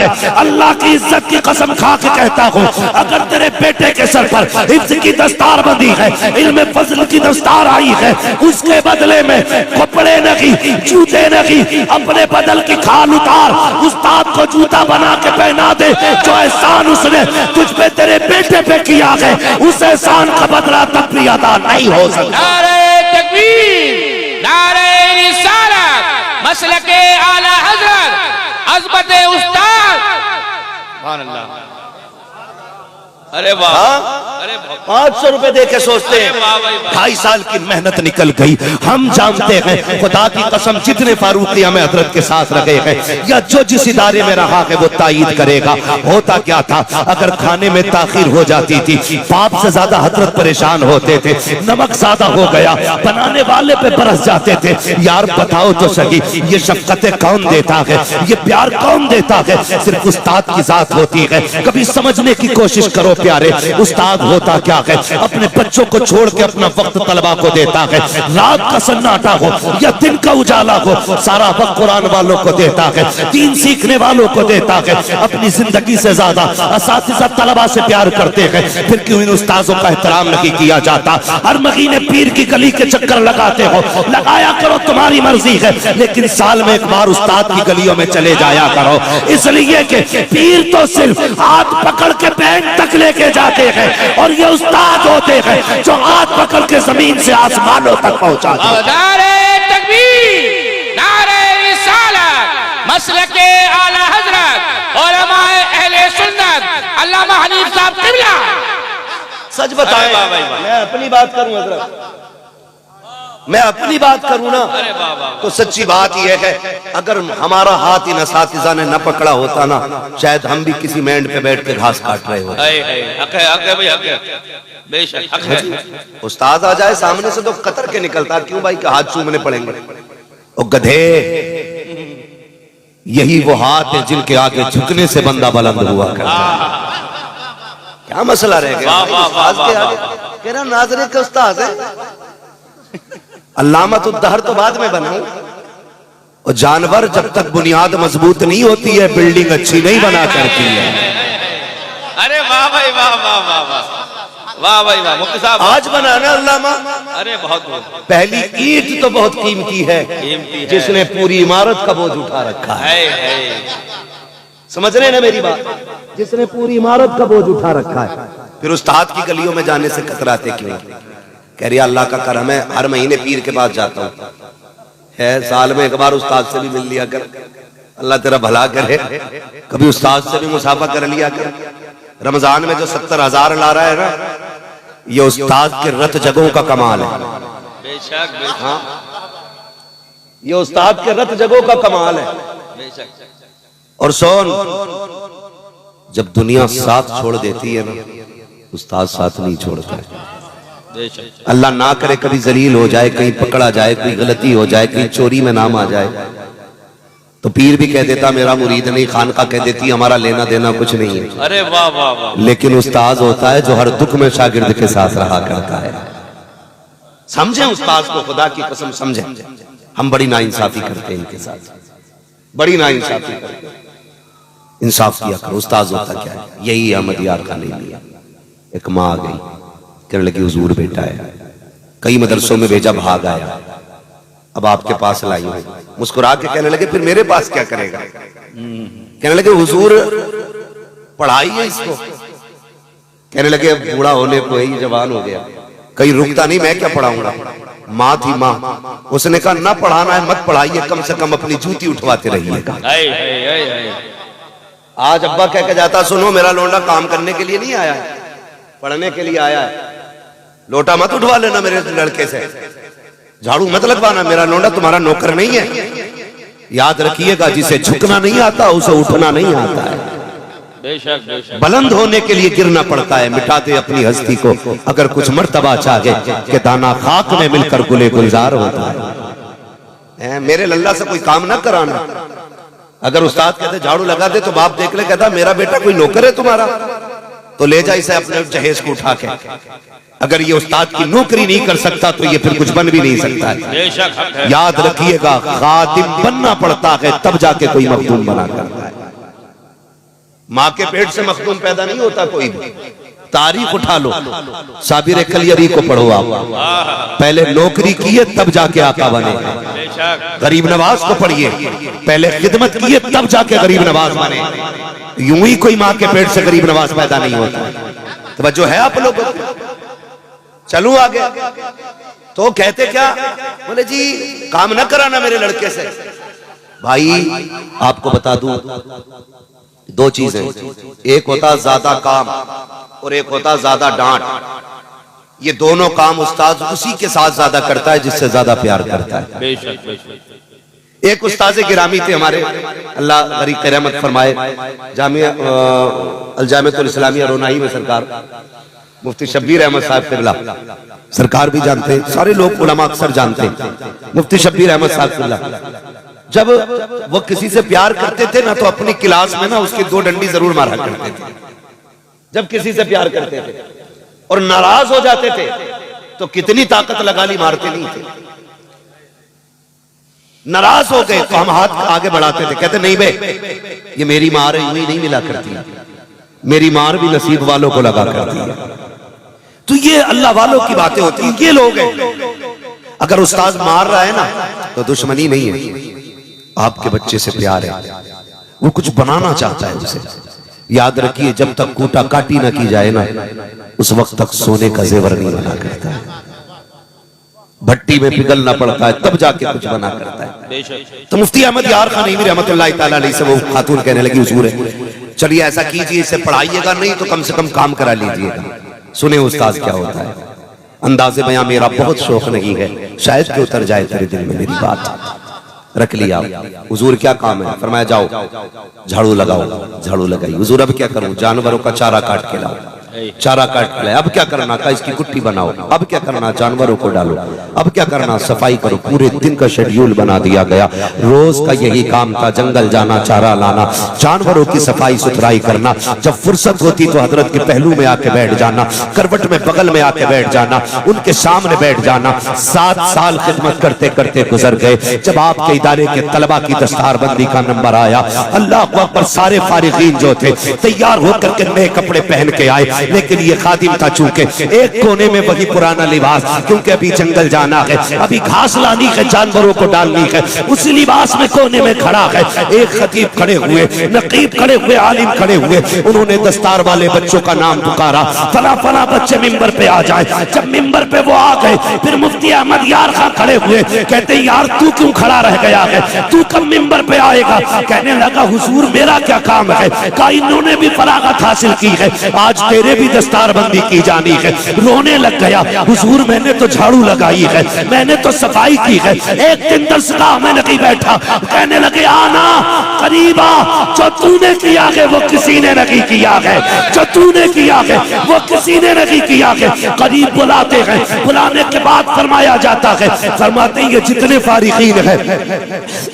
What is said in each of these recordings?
है। अल्लाह की इज्जत की कसम खा के कहता हूँ, अगर तेरे बेटे के सर पर हिफ्ज़ की दस्तार बंधी है, इल्म फज़ल की दस्तार आई है, उसके बदले में कपड़े नहीं, जूते नहीं, अपने बदल की खाल उतार, उस्ताद को जूता बना के पहना दे। जो एहसान उसने तुझ पे तेरे बेटे पे किया है, उस एहसान का बदला तब भी अदा नहीं हो सकता। नारे तकबीर, नारे रिसालत, मसलके आला हजरत, अज़मत उस्ताद। सुभान अल्लाह। अरे वाह, अरे 500 रुपए दे के सोचते हैं 2.5 साल की मेहनत निकल गई। हम जानते हैं खुदा की कसम, जितने फारूकिया में हजरत के साथ रहे हैं या जो जिस इदारे में रहा है वो तायीद करेगा। होता क्या था, अगर खाने में ताखीर हो जाती थी, बाप से ज्यादा हजरत परेशान होते थे। नमक ज्यादा हो गया, बनाने वाले पे बरस जाते थे। यार बताओ तो सही, ये शफकतें कौन देता है, ये प्यार कौन देता है? सिर्फ उस्ताद की जात होती है। कभी समझने की कोशिश करो प्यारे, उस्ताद होता क्या है? अपने बच्चों को छोड़ के अपना वक्त तलबा को देता है। रात का सन्नाटा हो या दिन का उजाला हो, सारा वक्त कुरान वालों को देता है, दीन सीखने वालों को देता है। अपनी जिंदगी से ज्यादा असातिज़ा तलबा से प्यार करते हैं। फिर क्यों इन उस्तादों का एहतराम नहीं किया जाता? हर महीने पीर की गली के चक्कर लगाते हो, लगाया करो, तुम्हारी मर्जी है, लेकिन साल में एक बार उस्ताद की गलियों में चले जाया करो। इसलिए कि पीर तो सिर्फ हाथ पकड़ के बैंक तक लेके जाते हैं, और ये उस्ताद होते हैं जो हाथ पकड़ के जमीन से आसमानों तक पहुंचाते हैं। नारे तकबीर, नारे रिसालत, मसलके आला हजरत, उलमाए अहले सुन्नत, अल्लामा हनीफ साहब क़िबला। सच बताएं, मैं अपनी बात करूं हजरत, मैं अपनी बात करूं ना, तो सच्ची बात यह है, अगर हमारा हाथ इन असातिज़ा ने न पकड़ा होता ना, शायद हम भी किसी मेंढ पे बैठ के घास काट रहे होते। उस्ताद आ जाए सामने से तो कतर के निकलता, क्यों भाई के हाथ चूमने पड़ेंगे? ओ गधे, यही वो हाथ है जिनके आगे झुकने से बंदा बुलंद हुआ करता है। क्या मसला रह गया? कह रहा नाज़रे के उस्ताद है। अल्लामतुद्दहर तो बाद में बनाऊं, और जानवर जब तक बुनियाद मजबूत नहीं होती है, बिल्डिंग अच्छी नहीं बना करती है। अरे वाह भाई, वाह वाह वाह वाह, वाह भाई वाह, मुफ्ती साहब आज बनाना अल्लामा। अरे बहुत बहुत। पहली ईंट तो बहुत कीमती है, जिसने पूरी इमारत का बोझ उठा रखा है। समझ रहे ना मेरी बात? जिसने पूरी इमारत का बोझ उठा रखा है। फिर उस्ताद की गलियों में जाने से कतराते क्यों? कह रही अल्लाह का करम है, हर महीने पीर के पास जाता हूँ, है साल में एक बार उस्ताद से भी मिल लिया कर, अल्लाह तेरा भला करे। कभी उस्ताद से भी मुसाफा कर लिया कर। रमजान में जो 70,000 ला रहा है ना, ये उस्ताद के रत जगहों का कमाल है। बेशक, हाँ, ये उस्ताद के रत जगहों का कमाल है। और सोन, जब दुनिया साथ छोड़ देती है ना, उस्ताद साथ नहीं छोड़ता है। अल्लाह ना करे कभी जलील हो जाए, कहीं पकड़ा जाए, कोई गलती हो जाए, कहीं चोरी में नाम आ जाए, तो पीर भी कह देता मेरा मुरीद नहीं, खानका कह देती हमारा लेना देना कुछ नहीं है। अरे वाह वाह वाह। लेकिन उस्ताद होता है जो हर दुख में शागिर्द के साथ रहा करता है। समझे उस्ताद को, खुदा की कसम समझे। हम बड़ी नाइंसाफी करते हैं इनके साथ, बड़ी नाइंसाफी करते हैं। इंसाफ किया करो। उस्ताद होता क्या है? यही अहमद यार का नहीं लिया। एक माँ आ गई, कहने लगी हुजूर बेटा है, कई मदरसों में भेजा, भाग आया, अब आपके पास लाई हूं। मुस्कुरा के कहने लगे फिर मेरे पास क्या करेगा? कहने लगे हुजूर पढ़ाई है इसको। कहने लगे अब बूढ़ा होने को ही जवान हो गया, कहीं रुकता नहीं, मैं क्या पढ़ाऊंगा? माँ थी माँ, उसने कहा ना पढ़ाना है मत पढ़ाइए, कम से कम अपनी जूती उठवाते रहिएगा। आज अब्बा कह के जाता सुनो मेरा लोंडा काम करने के लिए नहीं आया है, पढ़ने के लिए आया है, लोटा मत उठवा लेना मेरे लड़के से, झाड़ू मत लगवाना, मेरा लोंडा तुम्हारा नौकर नहीं है। याद रखिएगा जिसे झुकना नहीं आता उसे उठना नहीं आता है। बेशक बेशक। बुलंद होने के लिए गिरना पड़ता है, मिटाते अपनी हस्ती को अगर कुछ मर्तबा चाहे कि दाना खाक में मिलकर गुले गुलजार होता है। मेरे लल्ला से कोई काम ना कराना। अगर उस्ताद कहते झाड़ू लगा दे तो बाप देख ले, कहता मेरा बेटा कोई नौकर है तुम्हारा, तो ले जा इसे अपने जहेज को उठा के। अगर ये उस्ताद की नौकरी नहीं कर सकता तो ये फिर कुछ बन भी नहीं सकता है। याद रखिएगा खादिम बनना पड़ता है तब जाके कोई मखदूम बना करता है। माँ के पेट से मखदूम पैदा नहीं होता कोई भी। तारीख उठा लो, साबिर कलियरी को पढ़ो आप, पहले नौकरी किए तब जाके आका बने। गरीब नवाज को पढ़िए, पहले खिदमत किए तब जाके गरीब नवाज बने। यूं ही कोई माँ के पेट से गरीब नवाज पैदा नहीं होता। तो जो है आप लोग, चलूं आगे। तो कहते क्या, बोले जी काम न कराना मेरे लड़के से। भाई आपको बता दूं, दो चीजें, एक होता ज्यादा काम और एक होता ज्यादा डांट। ये दोनों काम उस्ताद उसी के साथ ज्यादा करता है जिससे ज्यादा प्यार करता है। बेशक बेशक। एक उस्ताद गिरामी थे हमारे, अल्लाह गरीब रहमत फरमाए, जामिया अल-जामिअतुल इस्लामिया रोनाई में सरकार मुफ्ती शब्बीर अहमद साहब क़िबला सरकार भी जानते हैं, सारे लोग उलमा अक्सर जानते हैं मुफ्ती शब्बीर अहमद साहब क़िबला। जब वो किसी से प्यार करते थे ना, तो अपनी क्लास में ना उसकी 2 डंडी जरूर मारा करते थे। जब किसी से प्यार करते थे और नाराज हो जाते थे तो कितनी ताकत लगा ली, मारते नहीं थे। नाराज हो गए तो हम हाथ आगे बढ़ाते थे, कहते नहीं बे, ये मेरी मार यूं ही नहीं मिला करती, मेरी मार भी नसीब वालों को लगा करती है। तो ये अल्लाह वालों की बातें होती हैं। ये लोग हैं, अगर उस्ताद मार रहा है ना तो दुश्मनी नहीं है, आपके बच्चे से प्यार है, वो कुछ बनाना चाहता है उसे। याद रखिए, जब तक कूटा काटी ना की जाए ना, उस वक्त तक सोने का जेवर नहीं बना करता है। भट्टी में पिघलना पड़ता है तब जाके कुछ बना करता है। तो मुफ्ती अहमद यार खान नईमी रहमतुल्लाह तआला अलैह से वो खातून कहने लगी, हुजूर चलिए ऐसा कीजिए, इसे पढ़ाइएगा नहीं तो कम से कम काम करा लीजिएगा। सुने उस्ताद क्या होता है। अंदाज़े बयां मेरा बहुत शौक नहीं है, शायद कि उतर जाए तेरे दिल में मेरी बात। रख लिया। हुजूर क्या काम है? फरमाया जाओ झाड़ू लगाओ। झाड़ू लगाई। हुजूर अब क्या करूं? जानवरों का चारा काट के लाओ। चारा काट के लाए। अब क्या करना? का इसकी कुट्टी बनाओ। अब क्या करना? जानवरों को डालो। अब क्या करना? सफाई करो। पूरे दिन का शेड्यूल बना दिया गया। रोज का यही काम था, जंगल जाना, चारा लाना, जानवरों की सफाई सुथराई करना। जब फुर्सत होती तो हजरत के पहलू में आके बैठ जाना, करवट में बगल में आके बैठ जाना, उनके सामने बैठ जाना। 7 साल खिदमत करते करते गुजर गए। जब आपके इदारे के तलबा की दस्तारबंदी का नंबर आया, अल्लाह अकबर, सारे फारिगीन जो थे तैयार होकर के नए कपड़े पहन के आए, लेकिन ये खादिम था चूंकि एक कोने में वही पुराना लिबास, क्योंकि अभी जंगल जाना है, अभी घास लानी है, जानवरों को डालनी है, उस लिबास में कोने में खड़ा है। एक खतीब खड़े हुए, नकीब खड़े हुए, आलिम खड़े हुए। उन्होंने दस्तार वाले बच्चों का नाम पुकारा, फला फला बच्चे मिंबर पे आ जाए। जब मिंबर पे वो आ गए, फिर मुफ्ती अहमद यार खां खड़े हुए। कहते यार तू क्यों खड़ा रह गया है, तू कब मिंबर पे आएगा? कहने लगा हुजूर मेरा क्या काम है? कहा इन्होंने भी फरागत हासिल की है, आज तेरे भी दस्तारबंदी की जानी है। रोने लग गया, हुजूर मैंने तो झाड़ू लगाई है, मैंने तो सफाई की है। एक दिन दरसगाह में नहीं बैठा। कहने लगे आना करीब आ, जो तूने किया है वो किसी ने नहीं किया है, जो तूने किया है वो किसी ने नहीं किया है। करीब बुलाते हैं, बुलाने के बाद फरमाया जाता है, फरमाते हैं ये जितने फारिगीन है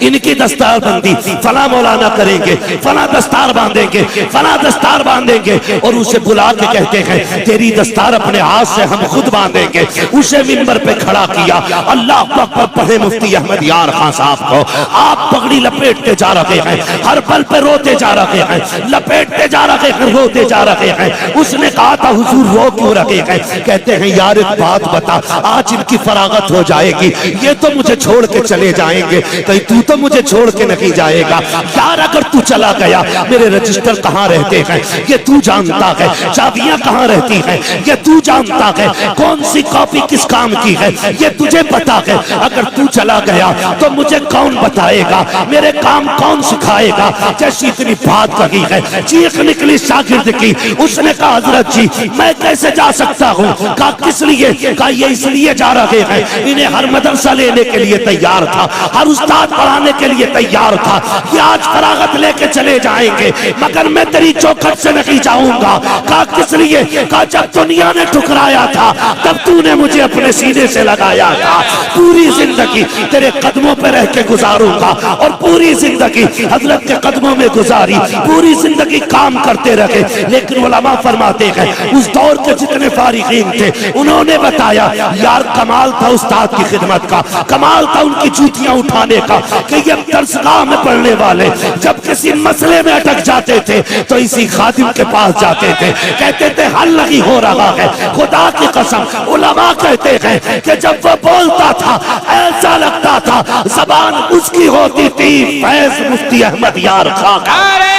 इनकी दस्तारबंदी फला मौलाना करेंगे, फला दस्तार बांधेंगे, फला दस्तार बांधेंगे। और उसे बुला के कहते हैं तेरी दस्तार अपने हाथ से हम खुद बांधेंगे। उसे मिंबर पे खड़ा किया। अल्लाह अकबर पढ़े मुफ्ती अहमद यार खां साहब को। आप पगड़ी लपेटते जा रहे हैं, हर पल पे रोते जा रहे हैं, लपेटते जा रहे हैं, रोते जा रहे हैं। उसने कहा था हुजूर रो क्यों रहे हैं? कहते हैं यार एक बात बता, आज इनकी फरागत हो जाएगी, ये तो मुझे छोड़ के चले जाएंगे, कहीं तू तो मुझे छोड़ के नहीं जाएगा। यार अगर तू चला गया मेरे रजिस्टर कहाँ रहते हैं ये तू जानता है, चाबियां कहाँ रहती हैं ये तू जानता है, कौन सी कॉपी किस काम की है ये तुझे पता है। अगर तू चला गया तो मुझे कौन बताएगा, मेरे काम कौन सिखाएगा? जैसी इतनी बात कही है, चीख निकली शागिर्द की। उसने कहा हजरत जी मैं कैसे जा सकता हूँ? कहा किस लिए? कहा ये इसलिए जा रहे हैं, इन्हें हर मदरसा लेने के लिए तैयार था, हर उस्ताद पढ़ाने के लिए तैयार था, ये आज फरागत लेके चले जाएंगे, मगर मैं तेरी चौखट से नहीं जाऊंगा। कहा किस लिए? कहा जब दुनिया ने ठुकराया था तब तूने मुझे अपने सीने से लगाया था। पूरी जिंदगी तेरे कदमों पर रह के गुजारूंगा और पूरी जिंदगी हजरत के कदमों में गुजारी, पूरी जिंदगी काम करते रहे। लेकिन उलमा फरमाते हैं उस दौर के जितने फारिगीन थे उन्होंने बताया यार कमाल था उस्ताद की खिदमत का, कमाल था उनकी जूतियां उठाने का कि ये दरसगाह में पढ़ने वाले जब किसी मसले में अटक जाते थे तो इसी खादिम के पास जाते थे, कहते थे हल नहीं हो रहा है। खुदा की कसम उलमा कहते हैं कि जब वो बोलता था ऐसा लगता था जबान उसकी होती थी फैज मुफ्ती अहमद यार खान। नारे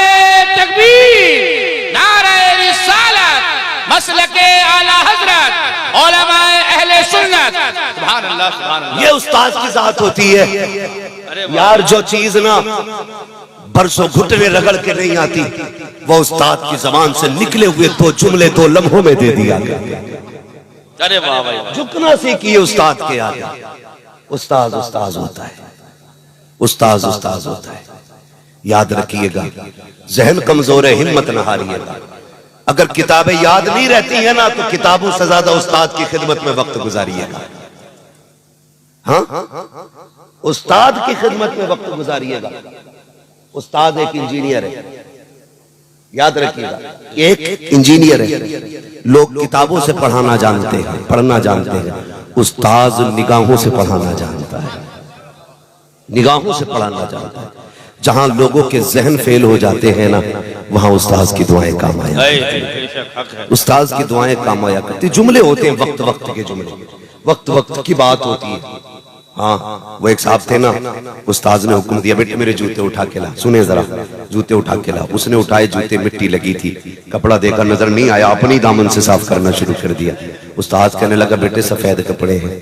तकबीर, नारे रिसालत, मसलके आला हजरत, उलमाए अहले सुन्नत। सुभान अल्लाह, सुभान अल्लाह। ये उस्ताद की जात होती है यार। जो चीज ना बरसों घुटने रगड़ के नहीं आती वो उस्ताद की जबान से निकले हुए दो जुमले 2 लम्हों में दे दिया गया। अरे वाह भाई, झुकना सीखिए उस्ताद के आगे। उस्ताद उस्ताद होता है, उस्ताद उस्ताद होता है। याद रखिएगा, जहन कमजोर है हिम्मत न हारिएगा। अगर किताबें याद नहीं रहती है ना तो किताबों से ज्यादा उस्ताद की खिदमत में वक्त गुजारिएगा। हाँ, उस्ताद की खिदमत में वक्त गुजारिएगा। उस्ताद एक इंजीनियर है, याद रखिएगा, एक इंजीनियर है। लोग किताबों से पढ़ाना जानते हैं, पढ़ना जानते हैं, उस्ताद निगाहों से पढ़ाना जानता है, निगाहों से पढ़ाना जानता है। जहां लोगों के जहन फेल हो जाते हैं ना वहां उस्ताद की दुआएं काम आया, उस्ताद की दुआएं काम आया करती। जुमले होते हैं वक्त वक्त के जुमले, वक्त वक्त की बात होती है। हाँ, वो एक साहब थे ना, उस्ताद ने हुक्म दिया बेटे मेरे जूते उठा के ला। सुने जरा, जूते उठा के ला। उसने उठाए जूते, मिट्टी लगी थी, कपड़ा देखा नजर नहीं आया, अपनी दामन से साफ करना शुरू कर दिया। उस्ताद कहने लगा बेटे सफेद कपड़े हैं,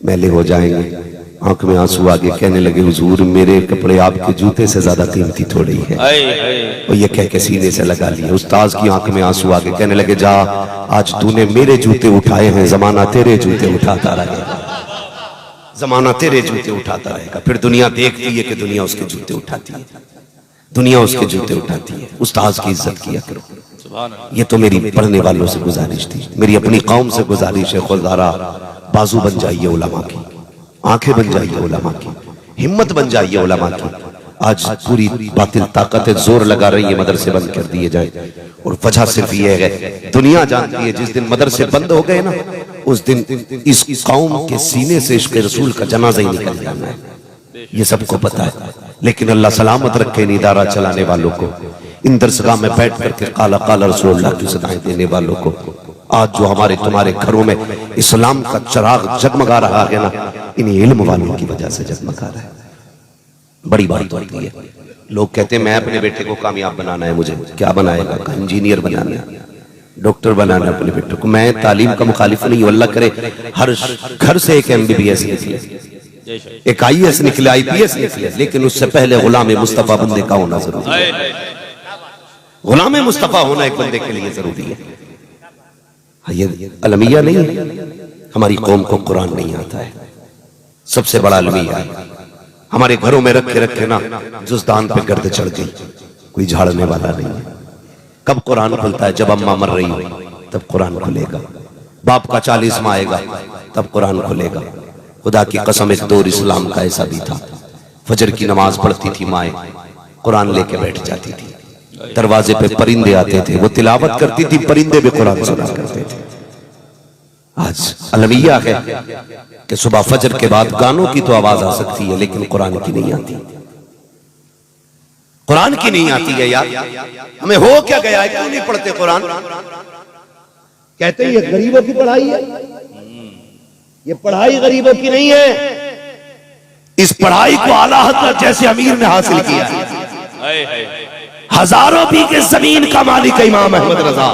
मैले हो जाएंगे। आंख में आंसू आ गए, कहने लगे हुजूर मेरे कपड़े आपके जूते से ज्यादा कीमती थोड़ी है। और ये कह के सीने से लगा लिया। उस्ताद की आंख में आंसू आ गए, कहने लगे जा आज तूने मेरे जूते उठाए हैं, जमाना तेरे जूते उठाता रहेगा, जमाना तेरे जूते उठाता रहेगा। फिर दुनिया देखती है कि दुनिया उसके जूते उठाती है, दुनिया उसके जूते उठाती है। उस्ताद की इज्जत किया करो। ये तो मेरी पढ़ने वालों से गुजारिश थी, मेरी अपनी कौम से गुजारिश है। खुदारा बाजू बन जाइए उलमा की, आंखें बन जाइए उलमा की, हिम्मत बन जाइए उलमा की। आज पूरी बातिल ताकतें जोर लगा रही है मदरसे बंद कर दिए जाए, और वजह सिर्फ ये है दुनिया जानती है जिस दिन मदरसे बंद हो गए ना उस दिन इस कौम के सीने से इश्क़ रसूल का जनाजा ही निकल जाना है, ये सबको पता है। लेकिन अल्लाह सलामत रखे इन इदारा चलाने वालों को, इन दरसगाह में बैठ करके काला काला रसूलुल्लाह की सदाएं देने वालों को। आज जो हमारे तुम्हारे घरों में इस्लाम का चिराग जगमगा रहा है ना, इन्हीं इल्म वालों की वजह से जगमगा रहा है। बड़ी बात होती है। लोग कहते हैं मैं अपने बेटे को कामयाब बनाना है, मुझे क्या बनाएगा? इंजीनियर बनाना है, डॉक्टर बनाना है अपने बेटे को। मैं तालीम का मुखालिफ नहीं हूं, अल्लाह करे हर घर से एक MBBS निकले, एक IAS निकले, IPS निकले, लेकिन उससे पहले गुलाम मुस्तफा बंदे का होना जरूरी है। गुलाम मुस्तफा होना एक बंदे के लिए जरूरी है। ये अलमिया नहीं है, हमारी कौम को कुरान नहीं आता है, सबसे बड़ा अलमिया है। हमारे घरों में रखे रखे ना जुज़दान पे गर्द चढ़ गई, कोई झाड़ने वाला नहीं है। कब कुरान खुलता है? जब अम्मा मर रही हो तब कुरान खुलेगा, बाप का 40वां आएगा तब कुरान खुलेगा। खुदा की कसम एक दौर इस्लाम का ऐसा भी था, फजर की नमाज पढ़ती थी माएँ, कुरान लेके बैठ जाती थी, दरवाजे पे परिंदे आते थे, वो तिलावत करती थी, परिंदे भी कुरान सुना करते थे। आज अलमिया है कि सुबह फजर के बाद गानों की तो आवाज आ सकती है लेकिन कुरान की नहीं आती, कुरान की नहीं आती है यार। हमें हो क्या गया है, क्यों नहीं पढ़ते कुरान? कहते हैं ये गरीबों की पढ़ाई है, ये पढ़ाई गरीबों की नहीं है। इस पढ़ाई को आला हज़रत जैसे अमीर ने हासिल किया है। हजारों बीघे जमीन का मालिक है इमाम अहमद रजा,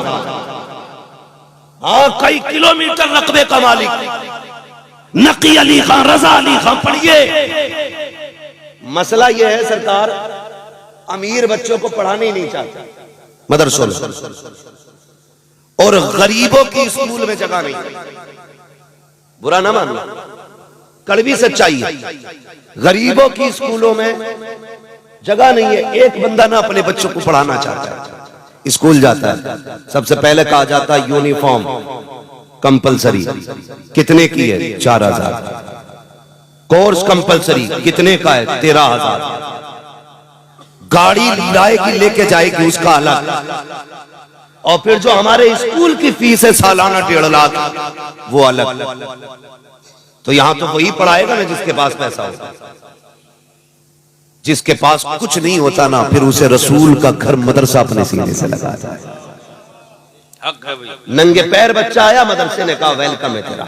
हाँ कई किलोमीटर रकबे का मालिक नकी अली खान, रजा अली खान। पढ़िए, मसला यह है सरकार अमीर बच्चों को पढ़ाने ही नहीं चाहते मदरसों में, और गरीबों की स्कूल में जगह नहीं। बुरा ना मानना, कड़वी सच्चाई है। गरीबों की स्कूलों में जगह नहीं है, एक बंदा ना अपने बच्चों को पढ़ाना चाहता है। स्कूल जाता है, सबसे पहले कहा जाता है यूनिफॉर्म कंपलसरी, कितने की है? 4000। कोर्स कंपलसरी, कितने का है? 13000। गाड़ी लाएगी लेके जाएगी, उसका अलग। और फिर जो हमारे स्कूल की फीस है सालाना 1.5 लाख, वो अलग। तो यहां तो वही पढ़ाएगा ना जिसके पास पैसा होगा। जिसके पास कुछ नहीं होता ना, फिर उसे रसूल का घर मदरसा अपने सीने से लगाता है। नंगे पैर बच्चा आया मदरसे ने कहा वेलकम है तेरा,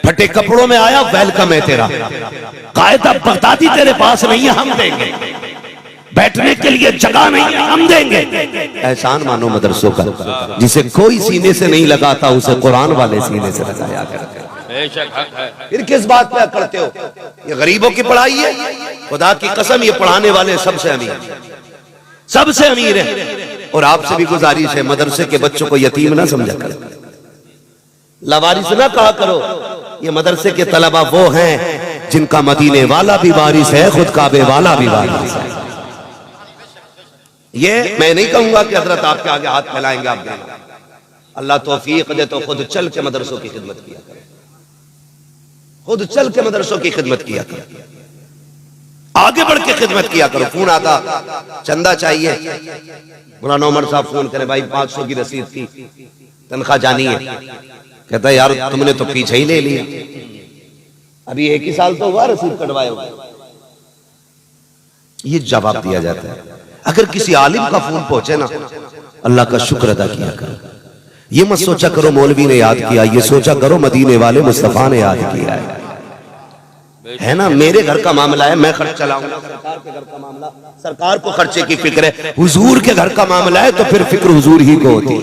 फटे कपड़ों में आया वेलकम है तेरा, कायदा बगदादी तेरे पास नहीं है हम देंगे, बैठने के लिए जगह नहीं है हम देंगे। एहसान मानो मदरसों का, जिसे कोई सीने से नहीं लगाता उसे कुरान वाले सीने से लगाया करते। फिर किस बात पे करते हो? ये गरीबों की पढ़ाई है, खुदा की कसम ये पढ़ाने वाले सबसे अमीर, सबसे अमीर है। और आपसे भी गुजारिश है, मदरसे के बच्चों को यतीम ना समझा करो, लवारिस ना कहा करो। ये मदरसे के तलबा वो हैं जिनका मदीने वाला भी वारिस है, खुद काबे वाला भी वारिस है। ये मैं नहीं कहूंगा कि हजरत आपके आगे हाथ फैलाएंगे आप देना। अल्लाह तौफीक दे तो खुद चल के मदरसों की खिदमत किया करो, खुद चल के मदरसों की खिदमत किया करो, आगे बढ़ के खिदमत किया करो। फोन आता चंदा चाहिए, मौलाना उमर साहब फोन करे, भाई 500 की रसीद थी, तनख्वाह जानी है। कहता है यार तुमने तो पीछे ही ले लिया, अभी 1 ही साल तो हुआ रसीद कटवाए हो। ये जवाब दिया जाता है। अगर किसी आलिम का फोन पहुंचे ना, अल्लाह का शुक्र अदा किया करो। ये मत सोचा करो मौलवी ने याद किया, ये सोचा करो मदीने वाले मुस्तफा ने याद किया है ना। मेरे घर का मामला है, मैं खर्च चलाऊंगा, सरकार के घर का मामला, सरकार को खर्चे की फिक्र है। हुजूर के घर का मामला है तो फिर फिक्र हुजूर ही को होती है।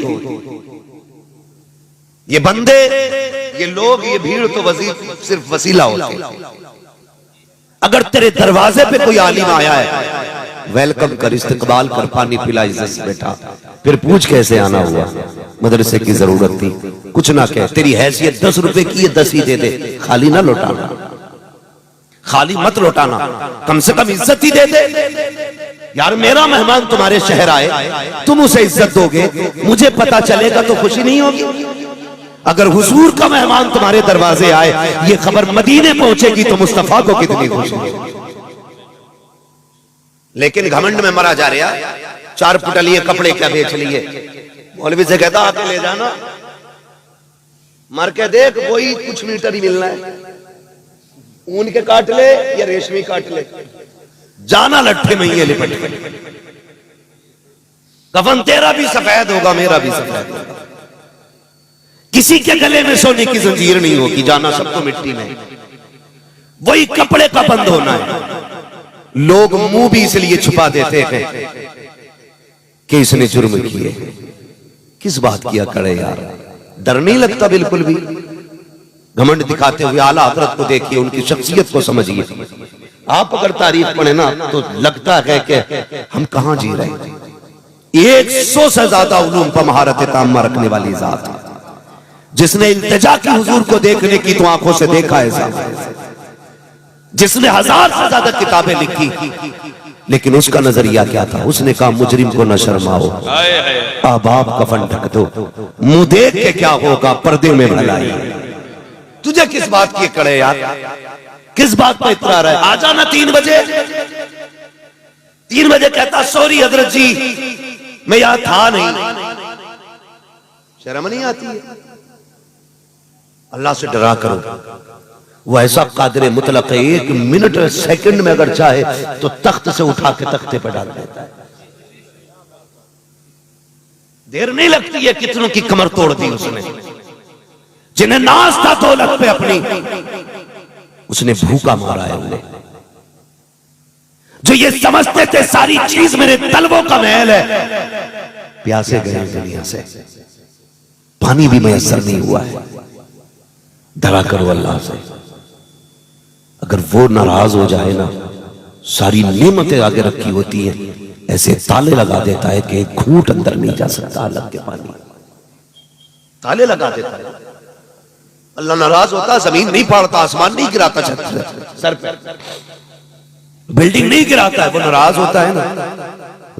ये बंदे, ये लोग, ये भीड़ तो सिर्फ वसीला होती है। अगर तेरे दरवाजे पे कोई आलिम आया है, वेलकम कर, इस्तकबाल कर, पानी पिला, इज्जत से बैठा, फिर पूछ कैसे आना हुआ, मदरसे की जरूरत थी, कुछ ना कह, तेरी हैसियत 10 रुपए की है 10 ही दे दे, खाली ना लौटाना, खाली मत लौटाना, कम से कम इज्जत ही दे दे। यार मेरा मेहमान तुम्हारे शहर आए, तुम उसे इज्जत दोगे, मुझे पता चलेगा तो खुशी नहीं होगी। अगर हुजूर का मेहमान तुम्हारे दरवाजे आए, ये खबर मदीने पहुंचेगी तो मुस्तफा को कितनी खुशी होगी। लेकिन घमंड में मरा जा रहा, 4 फुट लिए कपड़े क्या बेच लिए। मौलवी से कहता आके ले जाना, मर के देख वही कुछ मीटर ही मिलना है, ऊन के काट ले या रेशमी काट ले, जाना लट्ठे में ये लिपट के। कफन तेरा भी सफेद होगा, मेरा भी सफेद होगा, किसी के गले में सोने की जंजीर नहीं होगी, जाना सबको मिट्टी में। वही कपड़े का बंद होना है। लोग मुंह भी इसलिए छुपा देते हैं कि इसने जुर्म किए। किस बात किया करे यार, डर नहीं लगता बिल्कुल भी। घमंड दिखाते हुए आला हजरत को देखिए, उनकी शख्सियत को समझिए। आप अगर तारीफ पढ़े ना तो लगता है कि हम कहां जी रहे हैं। 100 से ज्यादा उलूम पर महारत ताम्मा रखने वाली जात, जिसने इल्तिजा की हुजूर को देखने की तो आंखों से देखा है, जिसने 1000 से ज्यादा किताबें लिखी, लेकिन उसका नजरिया क्या था? उसने कहा मुजरिम को न शर्माओ, आबाब कफन ढक दो, मुंह देख के क्या होगा, पर्दे में भलाई। तुझे किस बात की कड़े यार, किस बात पर इतरा रहा है? आ जाना 3 बजे। 3 बजे कहता सॉरी हजरत जी मैं यहां था नहीं। शर्म नहीं आती है? अल्लाह से डरा करो। वो ऐसा कादिर मुतलक है, 1 मिनट सेकंड में अगर चाहे तो तख्त से उठा के तख्ते पर डाल देता है। देर नहीं लगती है, कितनों की कमर तोड़ दी उसने। जिन्हें नाज था दौलत पे अपनी, उसने भूखा मारा है उन्हें। जो ये समझते थे सारी चीज मेरे तलवों का महल है, प्यासे गए दुनिया से, पानी भी मैसर नहीं हुआ है। डरा करो अल्लाह से। अगर वो नाराज हो जाए ना, सारी नेमतें आगे रखी होती हैं, ऐसे ताले लगा देता है कि एक घूंट अंदर नहीं जा सकता अलग के पानी, ताले लगा देता है। अल्लाह नाराज होता, जमीन नहीं फाड़ता, आसमान नहीं गिराता छत सर पे, बिल्डिंग नहीं गिराता है, वो नाराज होता है ना,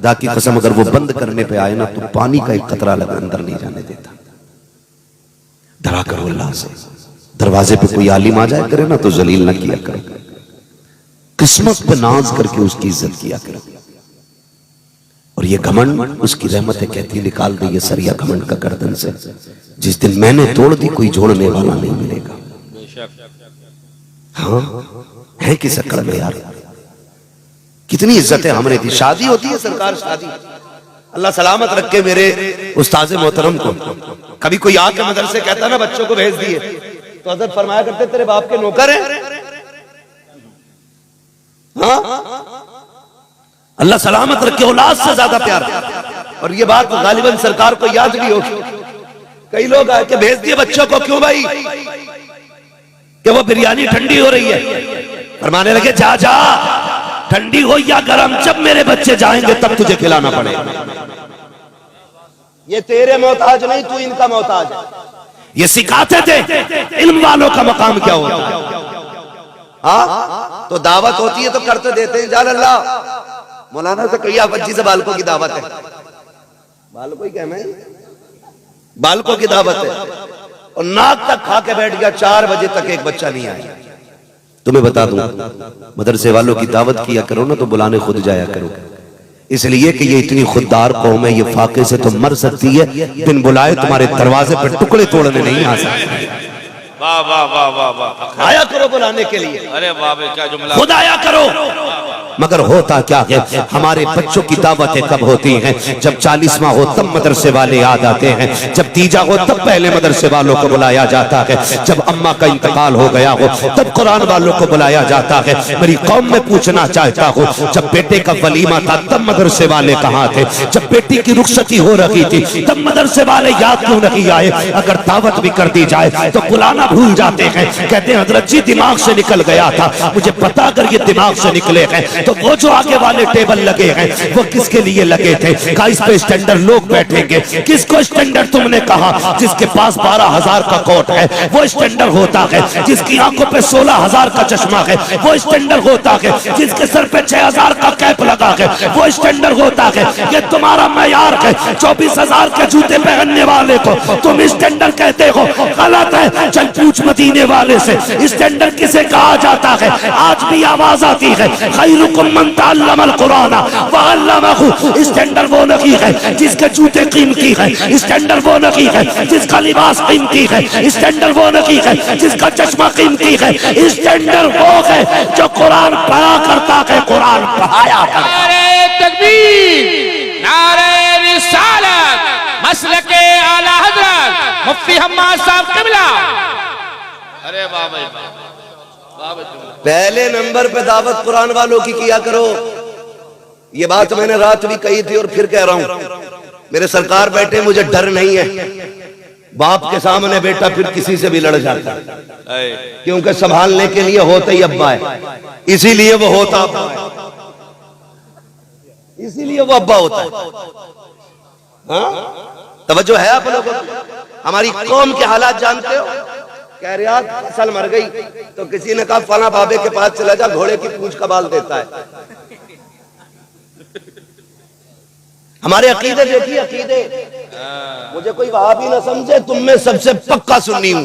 खुदा की कसम अगर वो बंद करने पे आए ना तो पानी का एक कतरा लगा अंदर नहीं जाने देता। डरा करो अल्लाह से। दरवाजे पे कोई आलिम आ जाए करे ना तो जलील ना किया करो, किस्मत पे नाज करके उसकी इज्जत किया करो। और ये घमंड उसकी रहमत कहती निकाल दे ये सरिया घमंड का गर्दन से। जिस दिन मैंने तोड़ दी कोई जोड़ने वाला नहीं मिलेगा। हाँ है किस अकड़ में यार, कितनी इज्जतें हमने दी। शादी होती है सरकार, शादी अल्लाह सलामत रखे मेरे उस्ताद मोहतरम को। कभी कोई आके मदरसे कहता ना बच्चों को भेज दिए तो हज़रत फरमाया करते तेरे बाप के नौकर हैं। हाँ अल्लाह सलामत रखे, औलाद से ज्यादा प्यार। और ये बात गालिबन सरकार को याद भी होगी। कई लोग आके भेज दिए बच्चों को, क्यों भाई कि वो बिरयानी ठंडी हो रही है। फरमाने लगे जा जा ठंडी हो या गरम, जब मेरे बच्चे जाएंगे तब तुझे खिलाना पड़ेगा। ये तेरे मोहताज नहीं, तू इनका मोहताज है। ये सिखाते थे इल्म वालों का मकाम क्या होता है। हाँ तो दावत होती है तो करते देते हैं। जान अल्लाह मौलाना से कहिए बच्ची से बालकों की दावत है। बालकों ही कहना है, बालकों की दावत है। और नाक तक खा के बैठ गया, 4 बजे तक एक बच्चा नहीं आया। तुम्हें बता दूं मदरसे वालों की दावत किया करो ना तो बुलाने खुद जाया करो, इसलिए कि ये इतनी खुददार कौम है, ये फाके से तो मर सकती है, बिन बुलाए तुम्हारे दरवाजे पर टुकड़े तोड़ने नहीं आ सकती। वाह वाह वाह वाह वाह, आया करो बुलाने के लिए। अरे वाह क्या जुमला, खुद आया करो। मगर होता क्या है, हमारे बच्चों की दावतें कब होती हैं? जब 40वां हो तब मदरसे वाले याद आते हैं, जब तीजा हो तब पहले मदरसे वालों को बुलाया जाता है, जब अम्मा का इंतकाल हो गया हो तब कुरान वालों को बुलाया जाता है। मेरी कौम में पूछना चाहता हूँ, जब बेटे का वलीमा था तब मदरसे वाले कहाँ थे? जब बेटी की रुखसती हो रही थी तब मदरसे वाले याद क्यों नहीं आए? अगर दावत भी कर दी जाए तो बुलाना भूल जाते हैं। कहते हैं हजरत जी दिमाग से निकल गया था। मुझे पता अगर ये दिमाग से निकले हैं तो वो जो आगे वाले टेबल लगे हैं वो किसके लिए लगे थे? इस पे स्टैंडर्ड लोग बैठेंगे। किसको स्टैंडर्ड तुमने कहा? जिसके पास 12,000 का कोट है वो स्टैंडर्ड होता है, जिसकी आंखों पे 16,000 का चश्मा है वो स्टैंडर्ड होता है, जिसके सर पे 6,000 का कैप लगा है वो स्टैंडर्ड होता है। ये तुम्हारा मैयार है। 24,000 के जूते पहनने वाले को तुम स्टैंडर्ड कहते हो, गलत है। चल पूछ मदीने वाले से स्टैंडर्ड किसे कहा जाता है? आज भी आवाज आती है खैरुकुम मन तअल्लमल कुरान व अल्लमहु। स्टैंडर्ड वो नहीं है जिसके जूते कीमती है, स्टैंडर्ड वो नहीं है जिसका लिबास कीमती है, स्टैंडर्ड वो नहीं है जिसका चश्मा कीमती है। स्टैंडर्ड वो है जो कुरान पढ़ा करता है, कुरान पढ़ाया करता है। नारे तकबीर, नारे रिसालत, मसलके आला हजरत मुफ्ती हम्माद साहब किबला। अरे वाह भाई वाह, पहले नंबर पे दावत कुरान वालों की किया करो। ये बात मैंने रात भी कही थी और फिर कह रहा हूं। मेरे सरकार बैठे, मुझे डर नहीं है। बाप के सामने बेटा फिर किसी से भी लड़ जाता है, क्योंकि संभालने के लिए होता ही अब्बा है, इसीलिए वो होता अब्बा है, इसीलिए वो अब्बा होता है। हाँ तवज्जो है आप लोगों को? हमारी कौम के हालात जानते हो? कह रहे यार फसल मर गई तो किसी ने कहा फला बाबे के पास चला जा, घोड़े की पूंछ का बाल देता है। हमारे अकीदे देखिए, अकीदे। मुझे कोई वहां भी ना समझे, तुम में सबसे पक्का सुन्नी हूं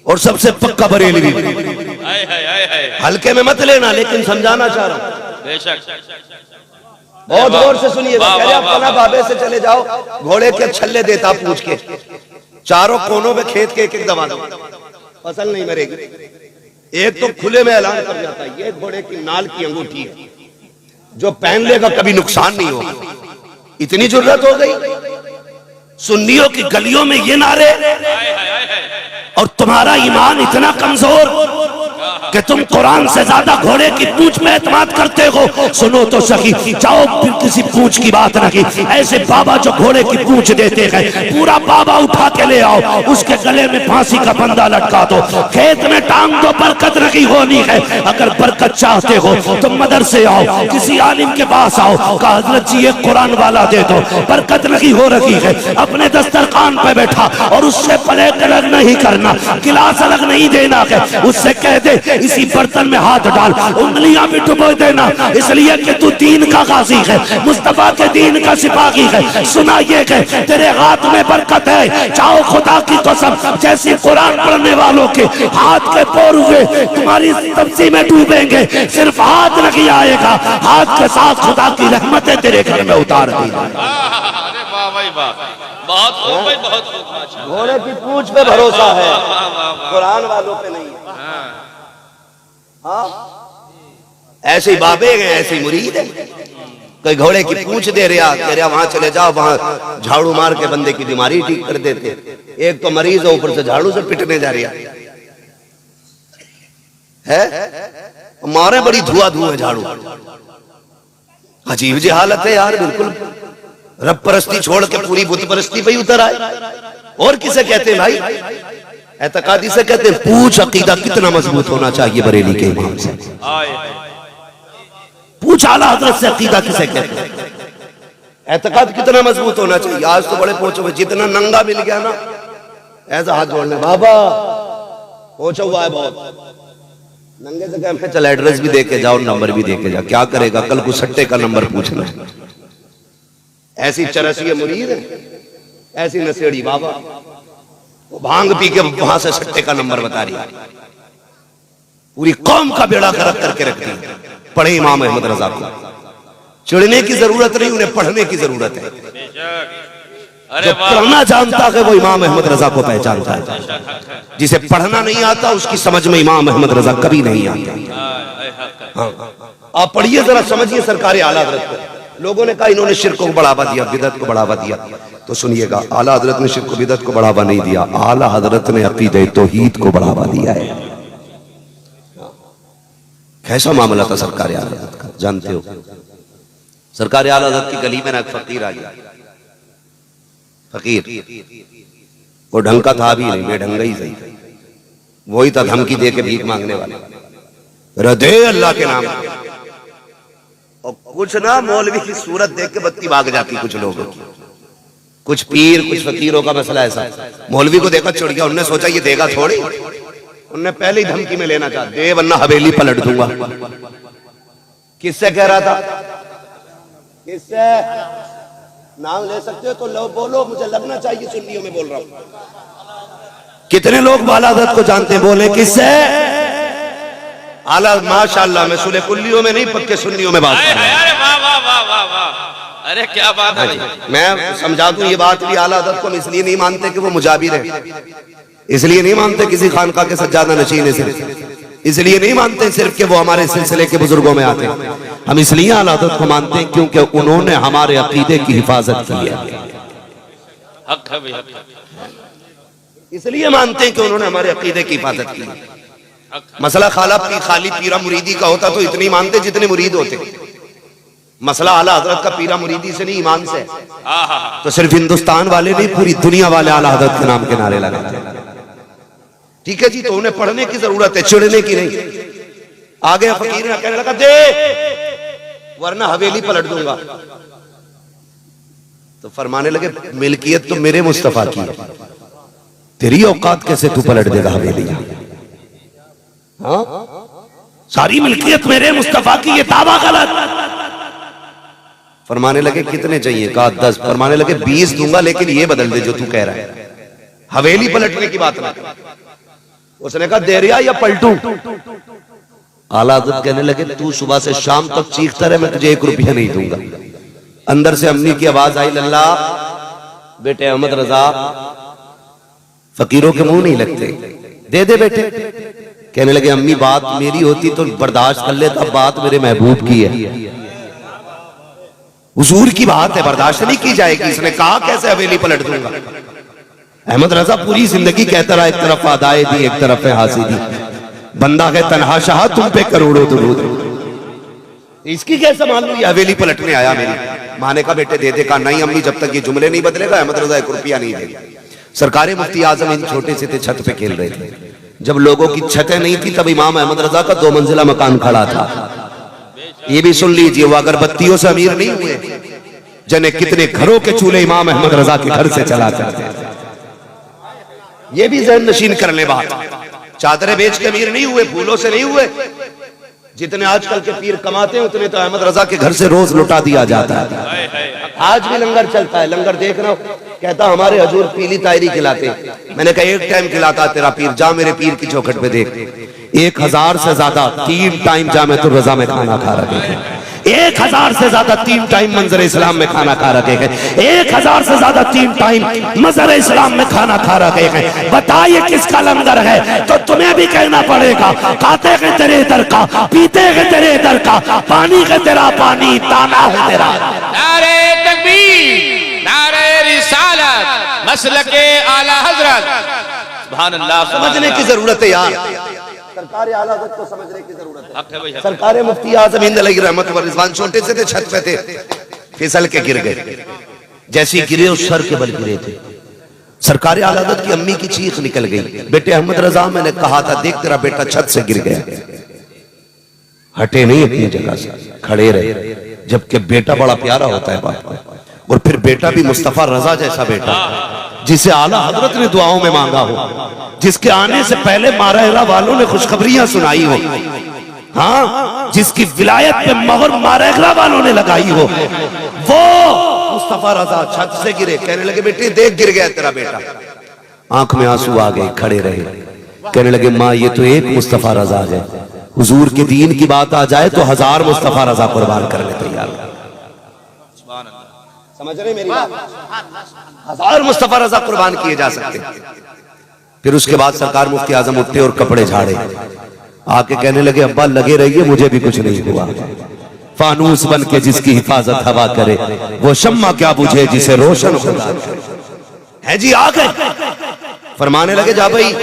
और सबसे पक्का बरेलवी। हल्के में मत लेना, लेकिन समझाना चाह रहा हूं। बहुत गौर से सुनिएगा। कह रहे फला बाबे से चले जाओ, घोड़े के छल्ले देता पूछ के, चारों कोनों में खेत के एक दबा दो, फसल नहीं मरेगी। एक तो खुले में ऐलान कर जाता है ये घोड़े की नाल की अंगूठी है, जो पहन लेगा कभी नुकसान नहीं होगा। इतनी जरूरत हो गई सुन्नियों की गलियों में ये नारे, और तुम्हारा ईमान इतना कमजोर कि तुम कुरान से ज्यादा घोड़े की पूंछ में एतमाद करते हो। सुनो तो सही, जाओ फिर किसी पूंछ की बात नहीं, ऐसे बाबा जो घोड़े की पूंछ देते हैं, पूरा बाबा उठा के ले आओ, उसके गले में फांसी का फंदा लटका दो, खेत में टांग दो, बरकत नहीं होनी है। अगर बरकत चाहते हो तो मदरसे आओ, किसी आलिम के पास आओ, कहा हजरत जी एक कुरान वाला दे दो, बरकत नहीं हो रही है। अपने दस्तरखान पे बैठा और उससे प्लेट अलग नहीं करना, गिलास अलग नहीं देना है, उससे कह दे इसी बर्तन में हाथ डाल, उंगलियां भी डुबो देना, इसलिए कि तू दीन का गाजी है, मुस्तफा के दीन का सिपाही है। सुना ये कि तेरे हाथ में बरकत है। चाहो खुदा की कसम, जैसे कुरान पढ़ने वालों के हाथ के पोर हुए तुम्हारी तपसी में डूबेंगे, सिर्फ हाथ नहीं आएगा, हाथ के साथ खुदा की रहमतें तेरे घर में उतार दी। अरे वाह भाई वाह, बहुत खूब भाई, बहुत खूब, माशाअल्लाह। घोड़े की पूंछ पे भरोसा है, कुरान वालों पे नहीं है। हाँ, ऐसे ही बाबे हैं, ऐसे ही मुरीद है। कोई घोड़े की पूंछ दे रहा, कह रहा वहां चले जाओ, वहां झाड़ू मार के बंदे की बीमारी ठीक कर देते। एक तो मरीज है, ऊपर से झाड़ू से पिटने जा रहा है, मारे बड़ी धुआं धुआं झाड़ू। अजीब जी हालत है यार, बिल्कुल रब परस्ती छोड़ के पूरी बुत परस्ती पे ही उतर आए। और किसे कहते हैं भाई? एतकादी से कहते हैं। पूछ अकीदा कितना मजबूत होना चाहिए बरेली के इमाम से, पूछ आला हजरत से अकीदा किसे कहते हैं, एतकाद कितना मजबूत होना चाहिए। आज तो बड़े पहुंचे हुए, जितना नंगा मिल गया ना ऐसा हाथ जोड़ने, बाबा पहुंचा हुआ है बहुत नंगे से, कह चल एड्रेस भी देके जाओ, नंबर भी देके जाओ, क्या करेगा कल को सट्टे का नंबर पूछना। ऐसी चरसिया मुरीद है, ऐसी नशेड़ी बाबा, वो भांग पी के वहां से सट्टे का नंबर बता रही है, पूरी कौम का बेड़ा गर्क करके रखती है। पढ़े इमाम अहमद रजा को, चिढ़ने की जरूरत नहीं, उन्हें पढ़ने की जरूरत है। जो पढ़ना जानता है वो इमाम अहमद रजा को पहचानता है, जिसे पढ़ना नहीं आता उसकी समझ में इमाम अहमद रजा कभी नहीं आता। हाँ, आप पढ़िए जरा, समझिए सरकार आला हजरत को। लोगों ने कहा इन्होंने शिर्क को बढ़ावा दिया, बिदअत को बढ़ावा दिया, तो सुनिएगा, आला हजरत ने शिर्क को बिदअत को बढ़ावा नहीं दिया, आला हजरत ने अकीदे तौहीद को बढ़ावा दिया है। कैसा मामला था सरकार आला हजरत का, जानते हो? सरकार आला हजरत की गली में ना फकीर आ गया, फकीर वो ढंग का था भी नहीं, बेढंगा ही सही, वही था धमकी दे के भीख मांगने वाले, रदे अल्लाह के नाम। और कुछ ना मौलवी की सूरत देख के बत्ती भाग जाती कुछ लोगों की, कुछ पीर कुछ फकीरों का मसला ऐसा। मौलवी को देखा चिढ़ गया, उन्होंने सोचा ये देगा थोड़ी, उन्होंने पहले ही धमकी में लेना चाहा, दे वरना हवेली पलट दूंगा। किससे कह रहा था? किससे? नाम ले सकते हो तो लो, बोलो, मुझे लगना चाहिए सुन्नियों में बोल रहा हूं। कितने लोग आला हजरत को जानते हैं? बोले किससे? आला माशाअल्लाह, मैं सुने कुल्लियों में नहीं, पक्के सुन्नियों में बात कर रहा हूं। अरे वाह वाह वाह वाह वाह, अरे क्या बात है। मैं समझा दूं ये बात भी, आला हजरत को हम इसलिए नहीं मानते कि वो मुजाबिर है, इसलिए नहीं मानते किसी खानका के सज्जादा नशीन है, सिर्फ इसलिए नहीं मानते सिर्फ कि वो हमारे सिलसिले के बुजुर्गों में आते हैं। हम इसलिए आला हजरत को मानते हैं क्योंकि उन्होंने हमारे अकीदे की हिफाजत की है। हक है भाई, इसलिए मानते हैं कि उन्होंने हमारे अकीदे की हिफाजत की। मसला खाली पीरा मुरीदी का होता तो इतनी मानते जितने मुरीद होते। मसला आला हजरत का पीरा मुरीदी से नहीं, ईमान से। तो सिर्फ हिंदुस्तान वाले नहीं, पूरी दुनिया वाले आला हजरत के नाम के नारे लगाते हैं। ठीक है जी, तो उन्हें पढ़ने की जरूरत है, चिढ़ने की नहीं। आ गया फकीर ने कहने लगा दे वरना हवेली पलट दूंगा। तो फरमाने लगे मिल्कियत तो मेरे मुस्तफा की है, तेरी औकात कैसे तू पलट देगा हवेली? हाँ, सारी मिल्कियत मेरे मुस्तफा की, ये दावा गलत। फरमाने लगे कितने चाहिए? कहा 10। फरमाने लगे 20 दूंगा, लेकिन ये बदल दे जो तू कह रहा है, हवेली पलटने की बात ना। उसने कहा दे रिया या पलटू? आला हजरत कहने लगे तू सुबह से शाम तक चीखता रहे, मैं तुझे 1 रुपया नहीं दूंगा। अंदर से अम्मी की आवाज आई, लल्ला बेटे अहमद रजा फकीरों के मुंह नहीं लगते, दे दे बेटे। कहने लगे अम्मी बात मेरी होती तो बर्दाश्त कर लेता, बात मेरे महबूब की है, हुजूर की बात है, बर्दाश्त नहीं की जाएगी। इसने कहा कैसे हवेली पलट दूंगा? अहमद रजा पूरी जिंदगी कहता रहा, एक तरफ अदाए दी एक तरफ हासी दी, बंदा है तन्हा शाह तुम पे करोड़ों दुरूद। इसकी कैसे मान लूं ये हवेली पलटने आया मेरी? माने का बेटे दे दे। कहा नहीं अम्मी, जब तक ये जुमले नहीं बदलेगा अहमद रजा 1 रुपया नहीं देगा। सरकारे मुफ्ती आजम इन छोटे से थे, छत पे खेल रहे थे। जब लोगों की छतें नहीं थी तब इमाम अहमद रजा का 2 मंजिला मकान खड़ा था। ये भी सुन लीजिए, वो अगरबत्तियों से अमीर नहीं हुए, जने कितने घरों के चूल्हे इमाम अहमद रजा के घर से चला करते थे। ये भी ज़हन नशीन कर ले बात। चादरें बेच के अमीर नहीं हुए, फूलों से नहीं हुए। जितने आजकल के पीर कमाते हैं उतने तो अहमद रजा के घर से रोज लुटा दिया जाता है। आज भी लंगर चलता है, लंगर देख रहा हूं, कहता हमारे हजूर पीली तायरी खिलाते। मैंने कहा एक टाइम खिलाता तेरा पीर, जा मेरे पीर की चौखट पे देख, 1000 से ज्यादा 3 टाइम जामिअतुर रजा में खाना खा रहे हैं। 1000 से ज्यादा 3 टाइम मंजर इस्लाम में खाना खा रखे हैं। 1000 से ज्यादा 3 टाइम मंजर इस्लाम में खाना खा रखे हैं। बताइए किसका लंगर है? तो तुम्हें भी कहना पड़ेगा, खाते हैं तेरे दर का, पीते हैं तेरे दर का, पानी है तेरा पानी, ताना है तेरा। नारे तकबीर, नारे रिसालत, मसलके आला हजरत। सुभान अल्लाह। समझने की जरूरत है यार, सरकार आला हज़रत को समझने की जरूरत है। है सरकार मुफ्ती आज़म हिंद अलैहि रहमत व रिज़वान छोटे से थे, छत पे थे, फिसल के गिर गए। जैसी गिरे उस सर के बल गिरे थे। सरकार आला हज़रत की अम्मी की चीख निकल गई, बेटे अहमद रजा मैंने कहा था देख तेरा बेटा छत से गिर गया। हटे नहीं अपनी जगह से, खड़े रहे, जबकि बेटा बड़ा प्यारा होता है बाप का। और फिर बेटा भी मुस्तफा रजा जैसा बेटा, जिसे आला हजरत ने दुआओं में मांगा हो, जिसके आने से पहले माराहरा वालों ने खुशखबरियां सुनाई हो, हाँ, जिसकी विलायत पे मोहर माराहरा वालों ने लगाई हो, वो मुस्तफा रजा छत से गिरे। कहने लगे बेटे देख गिर गया तेरा बेटा। आंख में आंसू आ गए, खड़े रहे। कहने लगे माँ ये तो एक मुस्तफा रजा है, हुजूर के दीन की बात आ जाए तो 1000 मुस्तफा रजा कुर्बान करने तैयार। समझ रहे मेरी बात? 1000 मुस्तफा रजा कुर्बान किए जा सकते। फिर उसके बाद सरकार मुफ्ती आजम उठे और कपड़े झाड़े, आके कहने लगे अब्बा लगे रहिए, मुझे भी कुछ नहीं हुआ। फानूस बन के जिसकी हिफाजत हवा करे, वो शम्मा क्या बुझे जिसे रोशन खुदा है। जी आ गए, फरमाने लगे जा भाई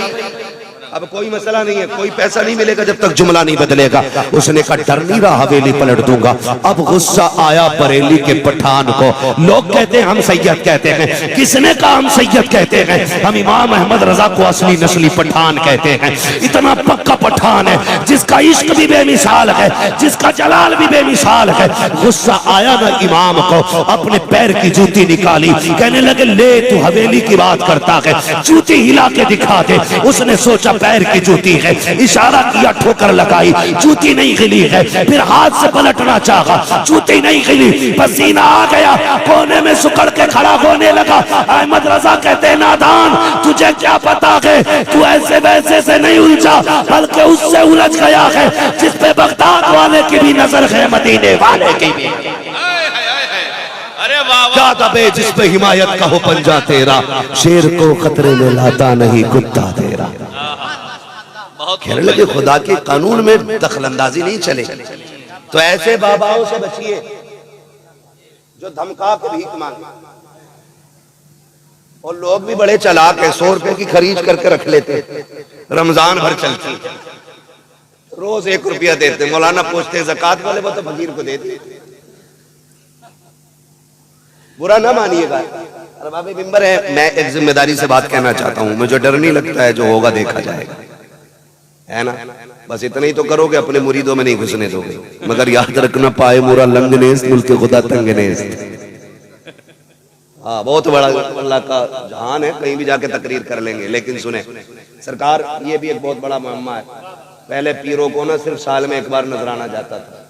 अब कोई मसला नहीं है, कोई पैसा नहीं मिलेगा जब तक जुमला नहीं बदलेगा। उसने कहा डर नहीं रहा, हवेली पलट दूंगा। अब गुस्सा आया बरेली के पठान को। लोग कहते हैं हम सैयद कहते हैं, किसने कहा हम सैयद कहते हैं? हम इमाम अहमद रजा को असली नस्ली पठान कहते हैं। इतना पक्का पठान है जिसका इश्क भी बेमिसाल है, जिसका जलाल भी बेमिसाल है। गुस्सा आया ना इमाम को, अपने पैर की जूती निकाली, कहने लगे ले तू हवेली की बात करता है, जूती हिला के दिखा दे। उसने सोचा पैर की जूती है, इशारा किया, ठोकर लगाई, जूती नहीं हिली है। फिर हाथ से पलटना चाहा, जूती नहीं हिली, पसीना आ गया, कोने में सुकड़ के खड़ा होने लगा। अहमद रजा कहते नादान तुझे क्या पता है, तू ऐसे वैसे से नहीं उलझा, बल्कि उससे उलझ गया है जिस पे बगदाद वाले की भी नजर है, मदीने वाले की भी। अरे वाह, क्या दबे जिस पे हिमायत का हो पंजा तेरा, शेर को खतरे में लाता नहीं कुत्ता तेरा। कहने लगे खुदा के कानून में दखलंदाजी नहीं चले, तो ऐसे बाबाओं से बचिए जो धमका के भीख मांगे। और लोग भी बड़े चालाक हैं, 100 रुपए की खरीद करके रख लेते, रमजान भर चलती, रोज 1 रुपया देते। मौलाना पूछते ज़कात वाले, वो तो फकीर को देते। बुरा ना मानिएगा, अरे बाबे मिंबर है, मैं एक जिम्मेदारी से बात कहना चाहता हूं। मुझे डर नहीं लगता है, जो होगा देखा जाएगा, है ना। बस इतना ही तो करोगे, अपने मुरीदों में नहीं घुसने दोगे। मगर याद रखना पाए मुरा लंगनेस मुल्क खुदा तंगनेस। हाँ बहुत बड़ा अल्लाह का जहान है, कहीं भी जाके तकरीर कर लेंगे। लेकिन सुने सरकार, ये भी एक बहुत बड़ा मामला है। पहले पीरों को ना सिर्फ साल में 1 बार नजराना जाता था,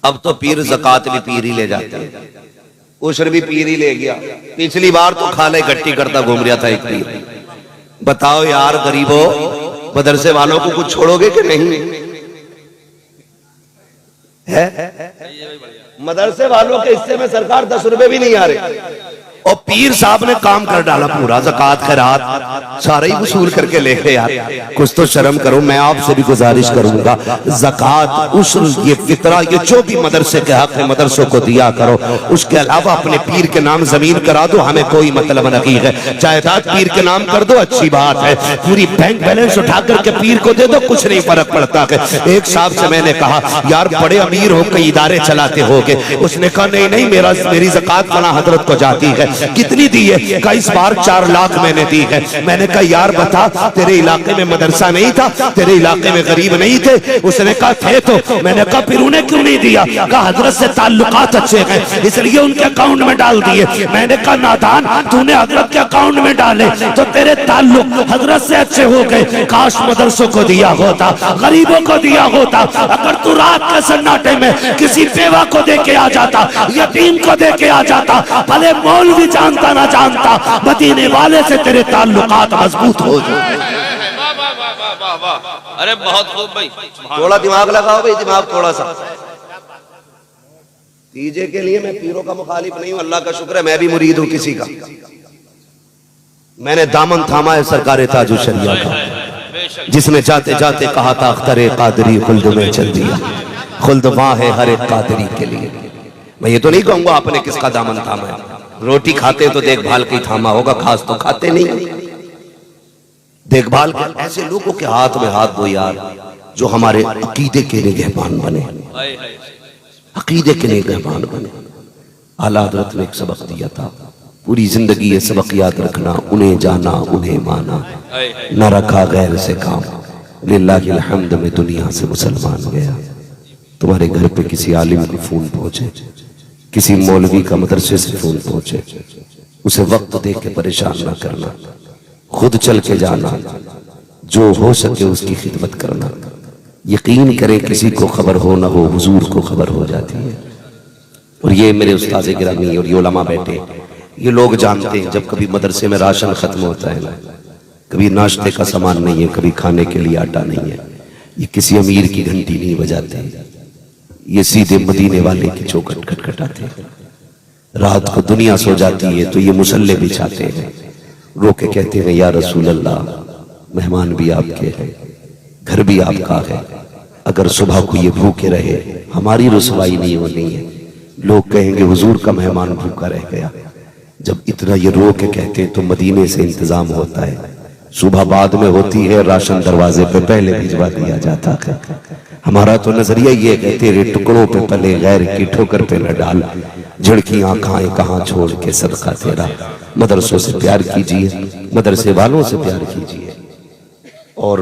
अब तो पीर ज़कात भी पीर ही ले जाते हैं, उशर भी पीर ही ले गया। पिछली बार तो खाले इकट्ठी करता घूम रहा था एक पीर। बताओ यार गरीबों, मदरसे वालों को कुछ छोड़ोगे कि नहीं? है मदरसे वालों के हिस्से में सरकार 10 रुपए भी नहीं आ रहे, और पीर साहब ने काम कर डाला पूरा, ज़कात खैरात सारे ही वसूल करके ले गए। यार कुछ तो शर्म करो। मैं आपसे भी गुजारिश करूंगा, ज़कात, उसूल, ये फितरा, ये जो भी मदरसे के हक है मदरसों को दिया करो। उसके अलावा अपने पीर के नाम जमीन करा दो, हमें कोई मतलब नहीं है। जायदाद पीर के नाम कर दो, अच्छी बात है। पूरी बैंक बैलेंस उठा करके पीर को दे दो, कुछ नहीं फर्क पड़ता है। एक साहब से मैंने कहा यार बड़े अमीर हो, कई इदारे चलाते होगे। उसने कहा नहीं नहीं, मेरी ज़कात फला हजरत को जाती है। कितनी दी है? का इस बार 4 लाख मैंने दी है। मैंने कहा यार बता, तेरे इलाके में मदरसा नहीं था, तेरे इलाके में गरीब नहीं थे? उसने कहा थे तो। मैंने कहा फिर उन्हें क्यों नहीं दिया? कहा हजरत से ताल्लुकात अच्छे हैं इसलिए उनके अकाउंट में डाल दिए। मैंने कहा नादान, तूने हजरत के अकाउंट में डाले तो तेरे ताल्लुक हजरत से अच्छे हो गए। काश मदरसों को दिया होता, गरीबों को दिया होता। अगर तू रात के सन्नाटे में किसी बेवा को दे के आ जाता, यतीम को दे के आ जाता, भले मौलवी जानता ना जानता, मदीने वाले से तेरे ताल्लुकात मजबूत हो जाए। अरे बहुत खूब भाई, थोड़ा दिमाग लगाओ भाई, दिमाग थोड़ा सा। तीजे के लिए मैं पीरों का मुखालिफ नहीं हूं, अल्लाह का शुक्र है मैं भी मुरीद हूं किसी का। मैंने दामन थामा है सरकारे ताजु शरिया का, जिसने जाते जाते कहा था अख्तरे कादरी खुल्द में चल दिया, खुल्द वहां है हर एक कादरी के लिए। मैं ये तो नहीं कहूंगा आपने किसका दामन थामा है। रोटी खाते तो देखभाल की थामा होगा, खास तो खाते नहीं। देखभाल के ऐसे लोगों के हाथ में हाथ दो यार, जो हमारे अकीदे के निगहबान बने, अकीदे के निगहबान बने। आला हज़रत ने एक सबक दिया था, पूरी जिंदगी ये सबक याद रखना, उन्हें जाना उन्हें माना, न रखा गैर से काम, लिल्लाहिल हम्द में दुनिया से मुसलमान गया। तुम्हारे घर पे किसी आलिम का फोन पहुंचे, किसी मौलवी का मदरसे से फोन पहुंचे, उसे वक्त दे के परेशान ना करना, खुद चल के जाना, जो हो सके उसकी खिदमत करना। यकीन करें किसी को खबर हो ना हो, हुजूर को खबर हो जाती है। और ये मेरे उस्ताद गिरामी और ये उलमा बैठे, ये लोग जानते हैं जब कभी मदरसे में राशन खत्म होता है ना, कभी नाश्ते का सामान नहीं है, कभी खाने के लिए आटा नहीं है, ये किसी अमीर की घंटी नहीं बजाते, ये सीधे मदीने वाले की चौखट खटखटाते हैं। रात को दुनिया सो जाती है तो ये मुसल्ले बिछाते हैं, रो के कहते हैं या रसूल अल्लाह, मेहमान भी आपके हैं, घर भी आपका है, अगर सुबह को ये भूखे रहे हमारी रुसवाई नहीं होनी है। लोग कहेंगे हुजूर का मेहमान भूखा रह गया। जब इतना ये रो के कहते हैं तो मदीने से इंतजाम होता है, सुबह बाद में होती है, राशन दरवाजे पे पहले भिजवा दिया जाता है। हमारा तो नजरिया ये है, तेरे टुकड़ों पे पले गैर की ठोकर पे न डाल, झिड़कियां खाएं कहाँ छोड़ के सदका तेरा। मदरसों से प्यार कीजिए, मदरसे वालों से प्यार कीजिए। और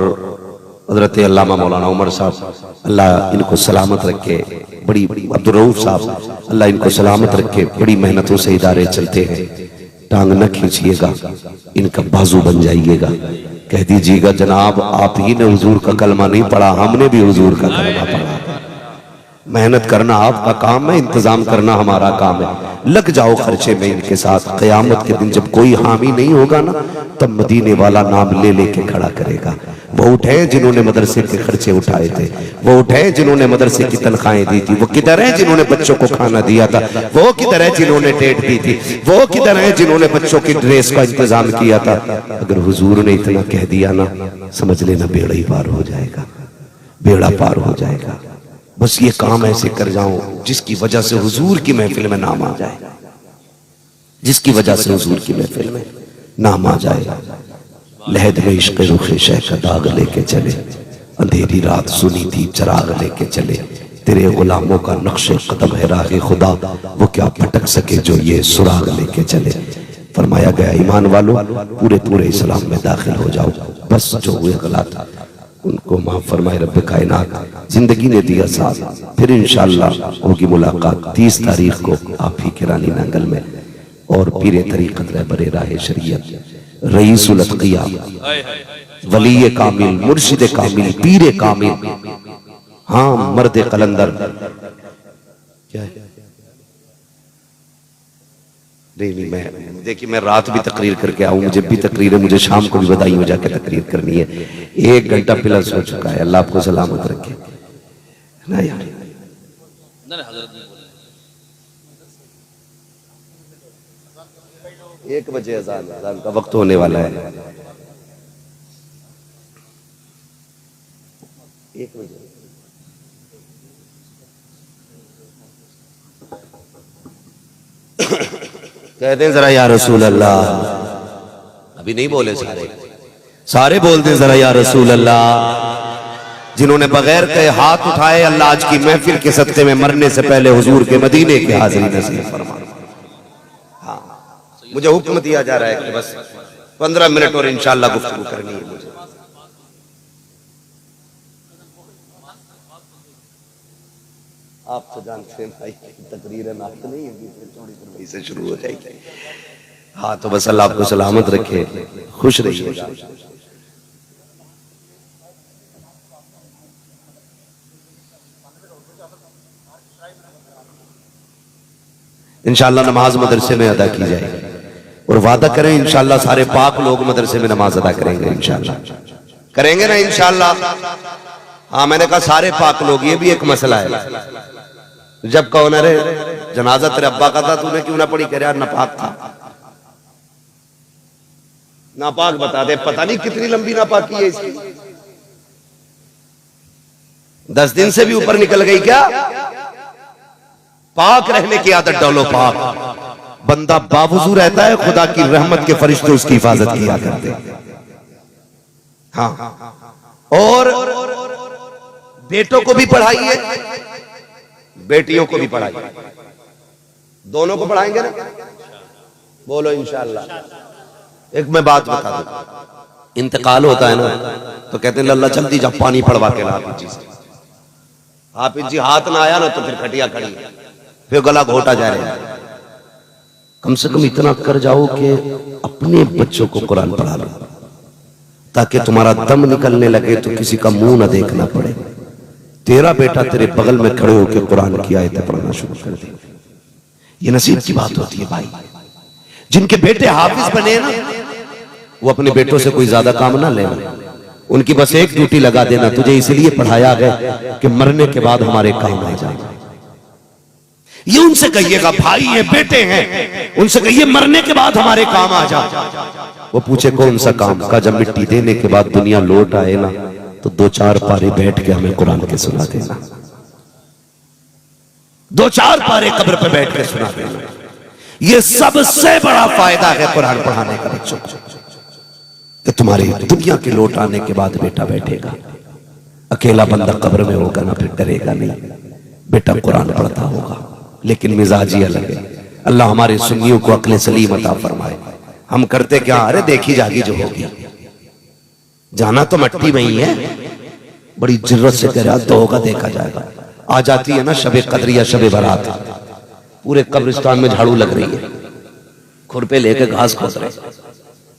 हजरत अल्लामा मौलाना उमर साहब, अल्लाह इनको सलामत रखे, बड़ी अब्दुल रऊफ साहब, अल्लाह इनको सलामत रखे, बड़ी मेहनतों से इदारे चलते हैं। टांग न खींचिएगा, इनका बाजू बन जाइएगा। कह दीजिएगा जनाब आप ही ने हुजूर का कलमा नहीं पढ़ा, हमने भी हुजूर का कलमा पढ़ा। मेहनत करना आपका काम है, इंतजाम करना हमारा काम है। लग जाओ खर्चे में इनके साथ। क़यामत के दिन जब कोई हामी नहीं होगा ना, तब मदीने वाला नाम ले लेके खड़ा करेगा। वो उठे जिन्होंने मदरसे के खर्चे उठाए थे, वो उठे जिन्होंने मदरसे की तनख्वाहें दी थी, वो किधर है जिन्होंने बच्चों को खाना दिया था, वो किधर है जिन्होंने डेट दी थी, वो किधर है जिन्होंने बच्चों की ड्रेस का इंतजाम किया था। अगर हुजूर ने इतना कह दिया ना, समझ लेना बेड़ा ही पार हो जाएगा, बेड़ा पार हो जाएगा। बस ये काम ऐसे कर जाओ जिसकी वजह से हुजूर की महफिल में नाम आ जाए, जिसकी वजह से हुजूर की महफिल में नाम आ जाए। लहद में इश्क़ रुख़ शह का दाग लेके चले, अंधेरी रात सुनी थी चराग लेके चले, तेरे गुलामों का नक्शे कदम है राह खुदा, वो क्या भटक सके जो ये सुराग लेके चले। फरमाया गया ईमान वालों पूरे पूरे इस्लाम में दाखिल हो जाओ, बस जो हुए गलत उनको माफ फरमाए रब्बे कायनात। जिंदगी ने दिया साथ, फिर इंशाअल्लाह होगी मुलाकात 30 तारीख को आप ही के रानी नांगल में। और पीरे तरीक़त रहबरे राह शरीयत, रईसुल अत्क़िया, वली कामिल, मुर्शिद कामिल, पीरे कामिल, हाँ मर्द कलंदर। क्या है? नहीं मैं देखिए, मैं रात भी तकरीर करके आऊं, मुझे भी तकरीर है, मुझे शाम को भी बदायूं जाके तकरीर करनी है। 1 घंटा प्लस हो चुका है, अल्लाह आपको सलामत रखे ना यार। 1 बजे अज़ान का वक्त होने वाला है। 1 बजे कहते हैं जरा या रसूल अल्लाह, अभी नहीं बोले सारे बोलते हैं जरा या रसूल अल्लाह। जिन्होंने बगैर कहे हाथ उठाए, अल्लाह आज की महफिल के सदक़े में मरने से पहले हुजूर के मदीने की हाज़िरी नसीब फरमा। हाँ मुझे हुक्म दिया जा रहा है कि बस 15 मिनट और इंशाअल्लाह गुफ्तगू करनी है मुझे। आप तो जानते हैं भाई, तकरीर नात नहीं है, थोड़ी से शुरू हो जाएगी। हाँ तो बस अल्लाह आपको सलामत रखे, खुश रहिएगा। इंशाअल्लाह नमाज मदरसे में अदा की जाएगी और वादा करें इंशाअल्लाह सारे पाक लोग मदरसे में नमाज अदा करेंगे, इंशाअल्लाह करेंगे ना इंशाअल्लाह। हाँ मैंने कहा सारे पाक लोग, ये भी एक मसला है। जब कहो ना रे जनाजा तेरे अब्बा का था, तूने क्यों ना पढ़ी? कह रहा नापाक था। नापाक बता दे, पता नहीं कितनी लंबी नापाकी है इसकी, 10 दिन से भी ऊपर निकल गई क्या? पाक रहने की आदत डालो। पाक बंदा बावजू रहता है, खुदा की रहमत के फरिश्ते उसकी हिफाजत किया करते हैं। हाँ और बेटों को भी पढ़ाइए, बेटियों को भी पढ़ाइए, दोनों को पढ़ाएंगे ना? बोलो इंशाअल्लाह। एक मैं बात बता दूं, इंतकाल होता है ना तो कहते हैं लल्ला जल्दी जा पानी पड़वा के ला हाफिज जी। हाफिज जी हाथ ना आया ना तो फिर खटिया खड़ी, फिर गला घोटा जा रहा है। कम से कम इतना कर जाओ कि अपने बच्चों को कुरान पढ़ा लो, ताकि तुम्हारा दम निकलने लगे तो किसी का मुंह ना देखना पड़े। तेरा बेटा तेरे बगल में खड़े होकर कुरान की आयतें पढ़ना शुरू कर दे। ये नसीब की बात होती है भाई। जिनके बेटे हाफिज बने ना, वो अपने बेटों से कोई ज्यादा काम ना लेना, उनकी बस एक ड्यूटी लगा देना, तुझे इसलिए पढ़ाया गया कि मरने के बाद हमारे काम आ जाए। ये उनसे कहिएगा, भाई ये बेटे हैं, उनसे कहिए मरने के बाद हमारे काम आ जाए। वो पूछे कौन सा काम का? जब मिट्टी देने के बाद दुनिया लौट आए ना तो 2-4 पारे बैठ के हमें कुरान के सुना देना, 2-4 पारे कब्र पे बैठ के सुना देना। ये सबसे बड़ा फायदा है कुरान पढ़ाने का बच्चों को, कि तुम्हारे दुनिया के लौट आने के बाद बेटा बैठेगा, अकेला बंदा कब्र में होगा ना, फिर डरेगा नहीं, बेटा कुरान पढ़ता होगा। लेकिन मिजाज ही अलग है। अल्लाह हमारे सुन्नियों को अक्ल सलीम अता फरमाए। हम करते क्या? अरे देखी जागी जो होगी, जाना तो मट्टी में ही है, बड़ी जिर्रत से कह रहा तो होगा, देखा जाएगा। आ जाती है ना शबे कद्र या शबे बारात, पूरे कब्रिस्तान में झाड़ू लग रही है, खुरपे लेके घास खोद रहे।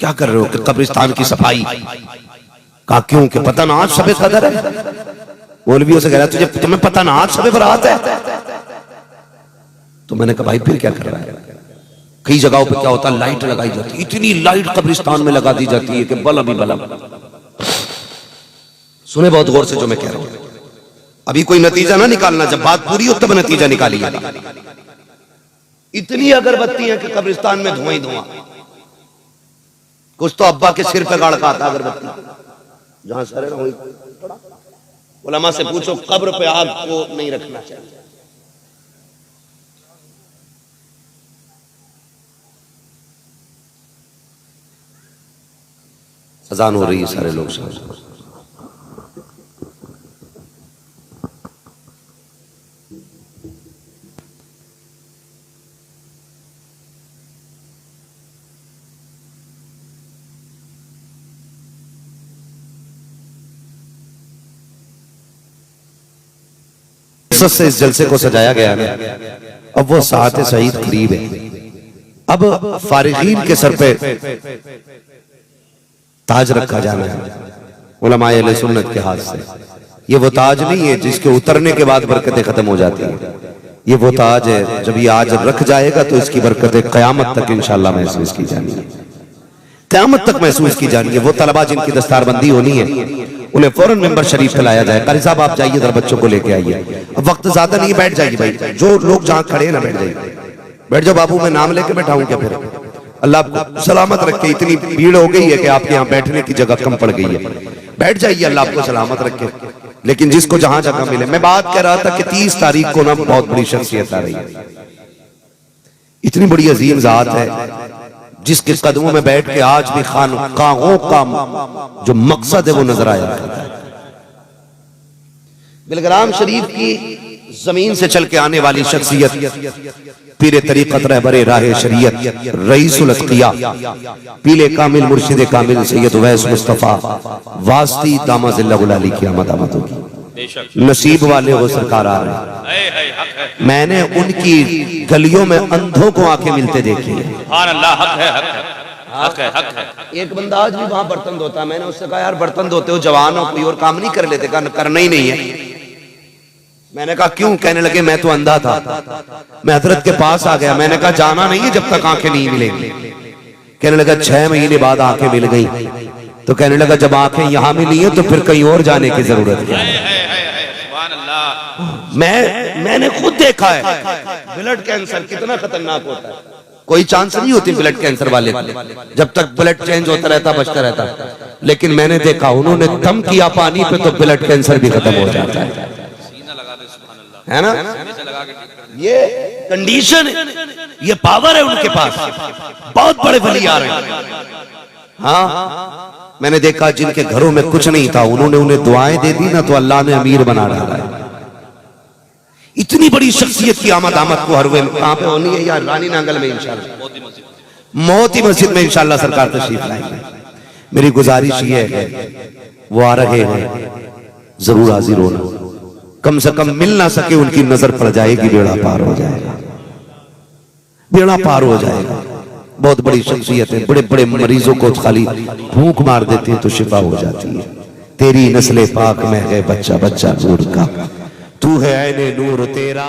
क्या कर रहे हो? कि कब्रिस्तान की सफाई। कहा क्यों? कि पता ना आज शबे कद्र है। मौलवियों से कह रहा तुम्हें पता ना आज शबे बारात है? तो मैंने कहा भाई फिर क्या कर रहा है? कई जगहों पे क्या होता है, लाइट लगाई जाती है, इतनी लाइट कब्रिस्तान में लगा दी जाती है कि बल्ब ही बल्ब। सुने बहुत गौर से जो मैं कह रहा हूं, अभी कोई नतीजा ना निकालना, जब बात पूरी हो तब नतीजा निकालिएगा। इतनी अगरबत्ती है कि कब्रिस्तान में धुआं ही धुआं। कुछ तो अब्बा के सिर पे गाड़ का आता अगरबत्ती, जहां सर है ना वही। उलमा से पूछो कब्र पे आग को नहीं रखना चाहिए। अजान हो रही है, सारे लोग समझ। से इस जलसे को सजाया गया है। अब वो सात सईद करीब है। अब फारिगीन के सर पे ताज रखा जाना है उलमाए अहले सुन्नत के हाथ से। ये वो ताज नहीं है जिसके उतरने के बाद बरकतें खत्म हो जाती हैं। ये वो ताज है, जब ये आज रख जाएगा तो इसकी बरकतें कयामत तक इंशाअल्लाह महसूस की जानी है, कयामत तक महसूस की जानी है। वो तलबा जिनकी दस्तारबंदी होनी है उन्हें फौरन मेंबर शरीफ पे लाया जाए। कारी साहब आप जाइए इधर बच्चों को लेके आइए। अब वक्त ज्यादा नहीं, बैठ जाइए भाई, जो लोग जहां खड़े हैं ना बैठ जाइए। बैठ जाओ बाबू, मैं नाम लेके बैठाऊं क्या? फिर अल्लाह आपको सलामत रखे। इतनी भीड़ हो गई है कि आपके यहाँ बैठने की जगह कम पड़ गई है। बैठ जाइए, अल्लाह आपको सलामत रखे। लेकिन जिसको जहां जगह मिले। मैं बात कर रहा था कि 30 तारीख को ना बहुत बड़ी शख्सियत आ रही है, इतनी बड़ी अजीम जात है जिसके कदमों में बैठ के आज भी खानकाहों का जो मकसद है वो नजर आया करता है। बिलग्राम शरीफ की जमीन से चल के आने वाली शख्सियत, पीरे तरीक़त रहबरे राह शरीयत रईसुल अत्किया, पीले कामिल मुर्शिद कामिल सैयद उवैस मुस्तफ़ा वास्ती दामज़िल्लहुल अली की आमद होगी। नसीब वाले वो सरकार आ रहे हैं। मैंने उनकी गलियों में अंधों को आंखें मिलते देखी है। एक बंदा आज भी वहां बर्तन धोता है। मैंने उससे कहा यार बर्तन धोते हो, जवान हो, कोई और काम नहीं कर लेते? करना ही नहीं है। मैंने कहा क्यों? कहने लगे मैं तो अंधा था, मैं हजरत के पास आ गया। मैंने कहा जाना नहीं है जब तक आंखें नहीं मिलेंगी। कहने लगा 6 महीने बाद आंखें मिल गई। तो कहने लगा जब आंखें यहां मिली हैं तो फिर कहीं और जाने की जरूरत क्या है? मैंने खुद देखा है ब्लड कैंसर कितना खतरनाक होता है। कोई चांस नहीं होती ब्लड कैंसर वाले, जब तक ब्लड चेंज होता रहता बचता रहता। लेकिन मैंने देखा उन्होंने दम किया पानी पे तो ब्लड कैंसर भी खत्म हो जाता है ना। ये कंडीशन, ये पावर है उनके पास। बहुत बड़े वली आ रहे हैं। हाँ, मैंने देखा जिनके घरों में कुछ नहीं था, उन्होंने उन्हें दुआएं दे दी ना तो अल्लाह ने अमीर बना डाला है। इतनी बड़ी शख्सियत की आमद को हर वे कहां पे होनी है यार? रानी नांगल में इंशाल्लाह, मोती मस्जिद में इंशाल्लाह सरकार तशरीफ लाएंगे। मेरी गुजारिश ये है वो आ रहे हैं, जरूर हाजिर होना। कम से कम मिल ना सके उनकी नजर पड़ जाएगी, बेड़ा पार हो जाएगा, बेड़ा पार हो जाएगा। बहुत बड़ी शख्सियत है, बड़े बड़े मरीजों को खाली भूख मार देती है तो शिफा हो जाती है। तेरी नस्ले पाक में है बच्चा बच्चा नूर का, तू है ऐने नूर तेरा।